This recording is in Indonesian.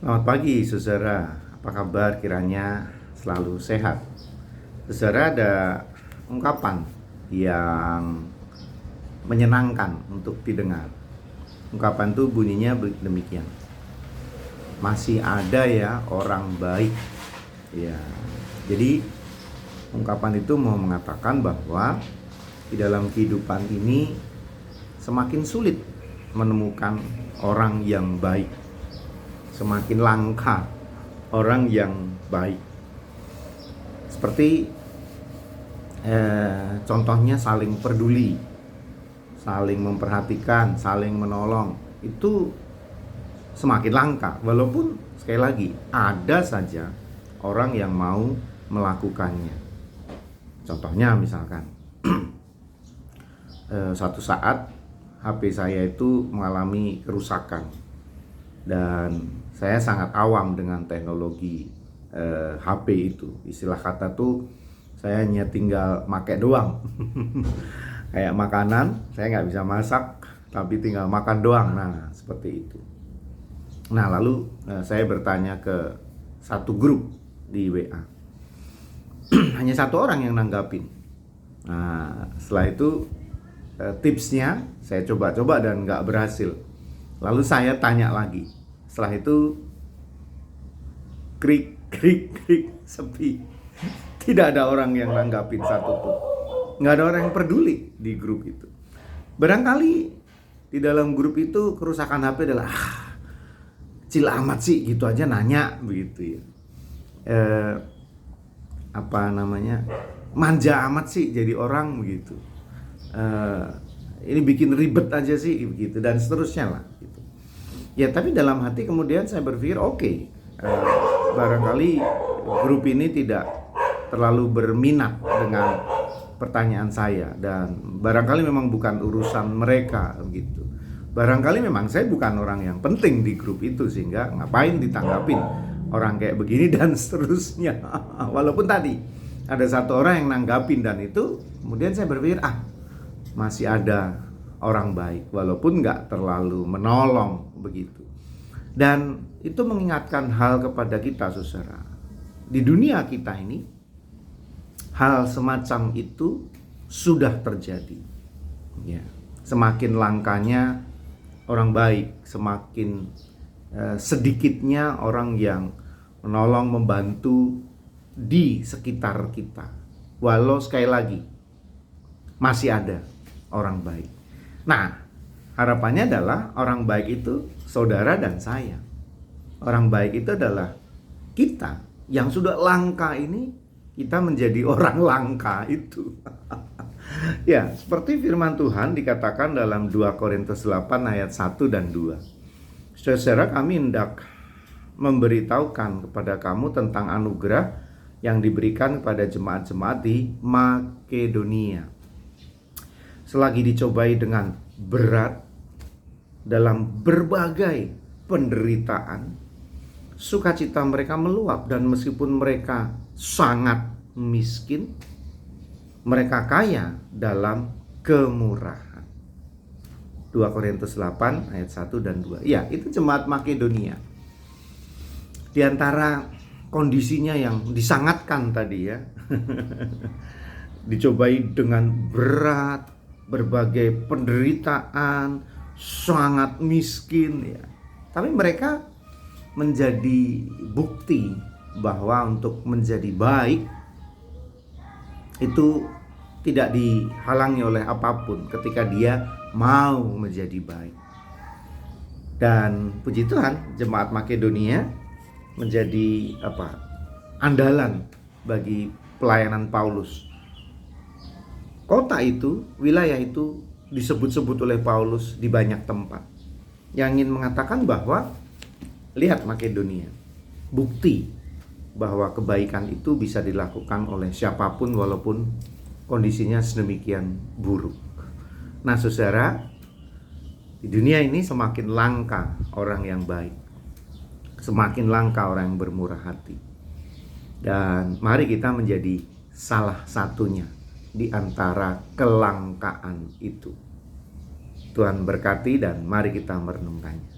Selamat pagi, saudara. Apa kabar? Kiranya selalu sehat. Saudara, ada ungkapan yang menyenangkan untuk didengar. Ungkapan itu bunyinya demikian. Masih ada ya orang baik. Ya. Jadi ungkapan itu mau mengatakan bahwa di dalam kehidupan ini semakin sulit menemukan orang yang baik. Semakin langka orang yang baik. Seperti contohnya saling peduli, saling memperhatikan, saling menolong. Itu semakin langka. Walaupun sekali lagi ada saja orang yang mau melakukannya. Contohnya misalkan suatu saat HP saya itu mengalami kerusakan dan saya sangat awam dengan teknologi HP itu. Istilah kata tuh saya hanya tinggal pakai doang. Kayak makanan, saya nggak bisa masak, tapi tinggal makan doang. Nah, seperti itu. Nah, lalu saya bertanya ke satu grup di WA. Hanya satu orang yang nanggapin. Nah, setelah itu tipsnya saya coba-coba dan nggak berhasil. Lalu saya tanya lagi. Setelah itu krik sepi. Tidak ada orang yang nanggapin satupun. Nggak ada orang yang peduli di grup itu. Barangkali di dalam grup itu kerusakan HP adalah kecil amat sih, gitu aja nanya begitu ya. Manja amat sih jadi orang begitu. Ini bikin ribet aja sih begitu, dan seterusnya lah gitu. Ya, tapi dalam hati kemudian saya berpikir barangkali grup ini tidak terlalu berminat dengan pertanyaan saya, dan barangkali memang bukan urusan mereka gitu. Barangkali memang saya bukan orang yang penting di grup itu, sehingga ngapain ditanggapin orang kayak begini dan seterusnya. Walaupun tadi ada satu orang yang nanggapin, dan itu kemudian saya berpikir masih ada orang baik walaupun nggak terlalu menolong begitu. Dan itu mengingatkan hal kepada kita, saudara. Di dunia kita ini hal semacam itu sudah terjadi. Ya, semakin langkanya orang baik, semakin sedikitnya orang yang menolong, membantu di sekitar kita. Walau sekali lagi masih ada orang baik. Nah, harapannya adalah orang baik itu saudara dan saya. Orang baik itu adalah kita yang sudah langka ini, kita menjadi orang langka itu. Ya, seperti firman Tuhan dikatakan dalam 2 Korintus 8 ayat 1 dan 2. Saudara, kami hendak memberitahukan kepada kamu tentang anugerah yang diberikan kepada jemaat-jemaat di Makedonia. Selagi dicobai dengan berat dalam berbagai penderitaan, sukacita mereka meluap, dan meskipun mereka sangat miskin, mereka kaya dalam kemurahan. 2 Korintus 8 ayat 1 dan 2. Ya, itu jemaat Makedonia. Di antara kondisinya yang disangatkan tadi ya, dicobai dengan berat, berbagai penderitaan, sangat miskin ya. Tapi mereka menjadi bukti bahwa untuk menjadi baik itu tidak dihalangi oleh apapun ketika dia mau menjadi baik. Dan puji Tuhan, jemaat Makedonia menjadi andalan bagi pelayanan Paulus. Kota itu, wilayah itu disebut-sebut oleh Paulus di banyak tempat, yang ingin mengatakan bahwa lihat Makedonia, bukti bahwa kebaikan itu bisa dilakukan oleh siapapun walaupun kondisinya sedemikian buruk. Nah, saudara, di dunia ini semakin langka orang yang baik, semakin langka orang yang bermurah hati. Dan mari kita menjadi salah satunya di antara kelangkaan itu. Tuhan berkati, dan mari kita merenungkannya.